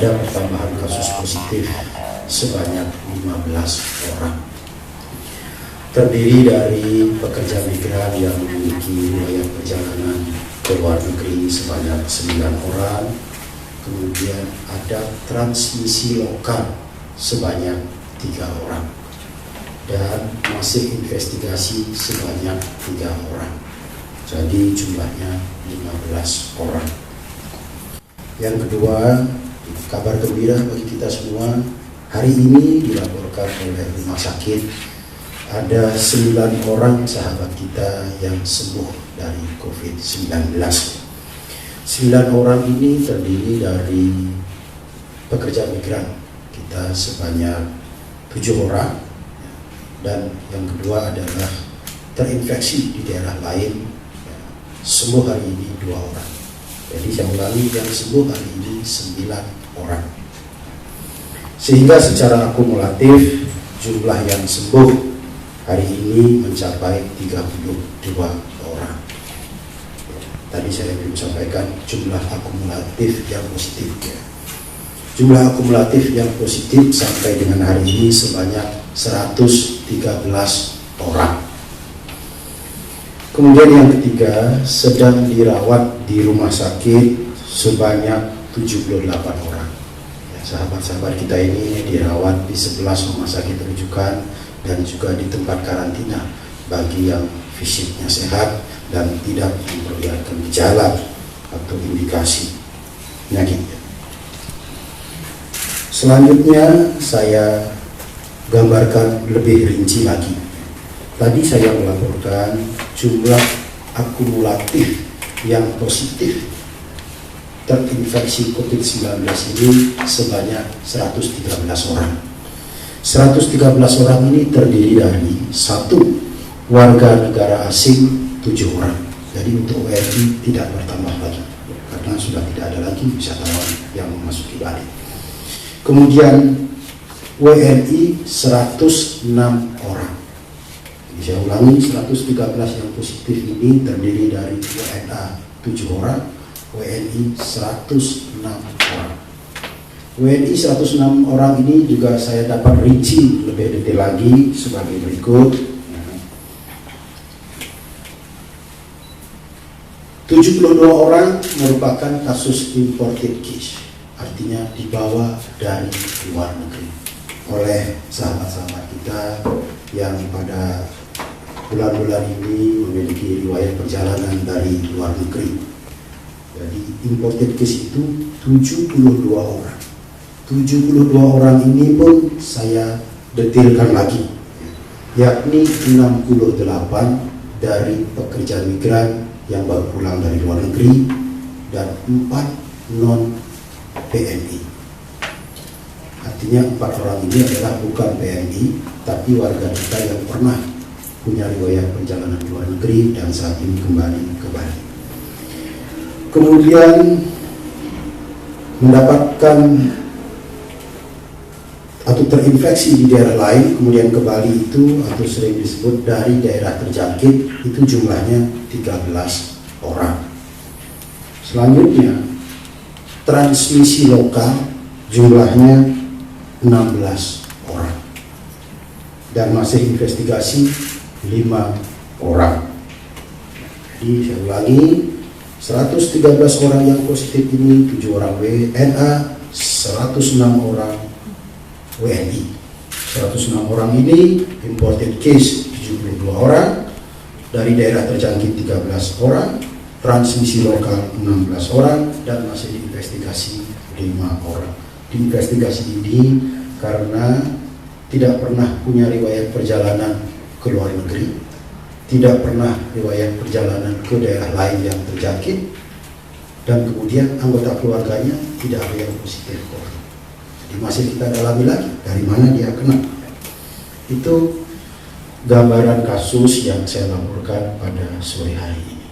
ada pertambahan kasus positif sebanyak 15 orang. Terdiri dari pekerja migran yang memiliki riwayat perjalanan ke luar negeri sebanyak 9 orang, kemudian ada transmisi lokal sebanyak 3 orang, dan masih investigasi sebanyak 3 orang. Jadi jumlahnya 15 orang. Yang kedua, kabar gembira bagi kita semua, hari ini dilaporkan oleh rumah sakit ada 9 orang sahabat kita yang sembuh dari COVID-19. 9 orang ini terdiri dari pekerja migran kita sebanyak 7 orang, dan yang kedua adalah terinfeksi di daerah lain, sembuh hari ini 2 orang. Jadi saya ulangi, yang sembuh hari ini 9 orang. Sehingga secara akumulatif jumlah yang sembuh hari ini mencapai 32 orang. Tadi saya belum sampaikan jumlah akumulatif yang positif ya. Jumlah akumulatif yang positif sampai dengan hari ini sebanyak 113 orang. Kemudian yang ketiga, sedang dirawat di rumah sakit sebanyak 78 orang. Ya, sahabat-sahabat kita ini dirawat di 11 rumah sakit rujukan dan juga di tempat karantina bagi yang fisiknya sehat dan tidak memperlihatkan gejala atau indikasi penyakit. Selanjutnya saya gambarkan lebih rinci lagi. Tadi saya melaporkan jumlah akumulatif yang positif terinfeksi COVID-19 ini sebanyak 113 orang. 113 orang ini terdiri dari 1 warga negara asing 7 orang. Jadi untuk WNI tidak bertambah lagi karena sudah tidak ada lagi wisatawan yang memasuki Bali. Kemudian WNI 106 orang. Jadi saya ulangi, 113 yang positif ini terdiri dari WNA 7 orang, WNI 106 orang. WNI 106 orang ini juga saya dapat rinci lebih detail lagi sebagai berikut. 72 orang merupakan kasus imported case, artinya dibawa dari luar negeri oleh sahabat-sahabat kita yang pada bulan-bulan ini memiliki riwayat perjalanan dari luar negeri. Jadi imported case itu 72 orang. 72 orang ini pun saya detailkan lagi, yakni 68 dari pekerja migran yang baru pulang dari luar negeri dan 4 non PMI. Artinya 4 orang ini adalah bukan PMI tapi warga kita yang pernah punya riwayat perjalanan ke luar negeri dan saat ini kembali ke Bali. Kemudian mendapatkan atau terinfeksi di daerah lain kemudian ke Bali itu atau sering disebut dari daerah terjangkit itu jumlahnya 13 orang. Selanjutnya transmisi lokal jumlahnya 16 orang dan masih investigasi 5 orang. Jadi saya ulangi, 113 orang yang positif ini 7 orang WNA, 106 orang WNI. 106 orang ini imported case 72 orang, dari daerah terjangkit 13 orang, transmisi lokal 16 orang, dan masih diinvestigasi 5 orang. Diinvestigasi ini karena tidak pernah punya riwayat perjalanan ke luar negeri, tidak pernah riwayat perjalanan ke daerah lain yang terjangkit, dan kemudian anggota keluarganya tidak ada yang positif COVID. Masih kita dalami lagi dari mana dia kena. Itu gambaran kasus yang saya laporkan pada sore hari ini.